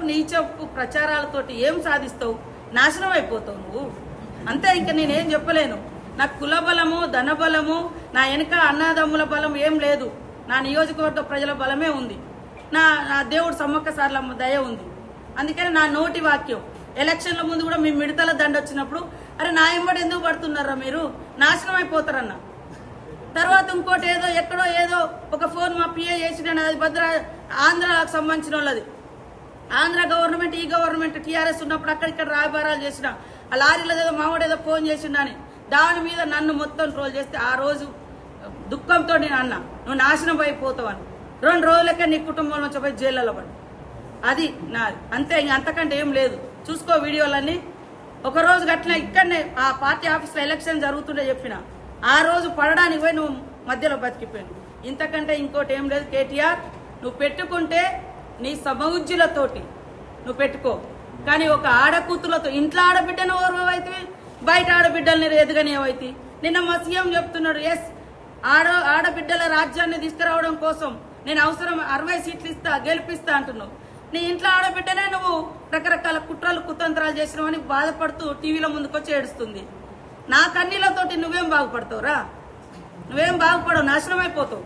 నీచపు ప్రచారాలతోటి ఏం సాధిస్తావు? నాశనం అయిపోతావు నువ్వు. అంతే, ఇంకా నేనేం చెప్పలేను. నాకు కుల బలము, ధన బలము, నా వెనుక అన్నదమ్ముల బలం ఏం లేదు. నా నియోజకవర్గ ప్రజల బలమే ఉంది. నా దేవుడు సమ్మక్క సార్లమ్మ దయ ఉంది. అందుకని నా నోటి వాక్యం ఎలక్షన్ల ముందు కూడా మీ మిడతల దండ వచ్చినప్పుడు, అరే నా ఎంబడి ఎందుకు పడుతున్నారా మీరు, నాశనం అయిపోతారన్న. తర్వాత ఇంకోటి ఏదో ఎక్కడో ఏదో ఒక ఫోన్ మా పిఏ చేసిన, అది ఆంధ్రాకు సంబంధించిన వాళ్ళది. ఆంధ్ర గవర్నమెంట్, ఈ గవర్నమెంట్ టీఆర్ఎస్ ఉన్నప్పుడు అక్కడిక్కడ రాయబారాలు చేసిన ఆ లారీలో ఏదో మావాడు ఏదో ఫోన్ చేసిండని దాని మీద నన్ను మొత్తం ట్రోల్ చేస్తే ఆ రోజు దుఃఖంతో నేను అన్నా, నువ్వు నాశనం అయిపోతావు అని. 2 రోజులకే నీ కుటుంబం నుంచి పోయి జైల్లో పడి. అది నాది, అంతే. ఇంక అంతకంటే ఏం లేదు. చూసుకో వీడియోలన్నీ. ఒకరోజు గట్టిన ఇక్కడనే ఆ పార్టీ ఆఫీస్లో ఎలక్షన్ జరుగుతుండే చెప్పిన, ఆ రోజు పడడానికి పోయి నువ్వు మధ్యలో బతికిపోయాను. ఇంతకంటే ఇంకోటి ఏం లేదు. కేటీఆర్, నువ్వు పెట్టుకుంటే నీ సమౌజ్జులతోటి నువ్వు పెట్టుకో, కానీ ఒక ఆడకూతులతో ఇంట్లో ఆడబిడ్డను ఓర్వైతే బయట ఆడబిడ్డల్ని ఎదగనివైతే. నిన్న మా సీఎం చెప్తున్నాడు, ఎస్ ఆడబిడ్డల రాజ్యాన్ని తీసుకురావడం కోసం నేను అవసరం 60 సీట్లు ఇస్తా, గెలిపిస్తా అంటున్నావు. నీ ఇంట్లో ఆడబిడ్డనే నువ్వు రకరకాల కుట్రలు కుతంత్రాలు చేసినావని బాధపడుతూ టీవీలో ముందుకొచ్చి ఏడుస్తుంది. నా కన్నీళ్లతోటి నువ్వేం బాగుపడతావురా? నువ్వేం బాగుపడవు, నాశనం అయిపోతావు.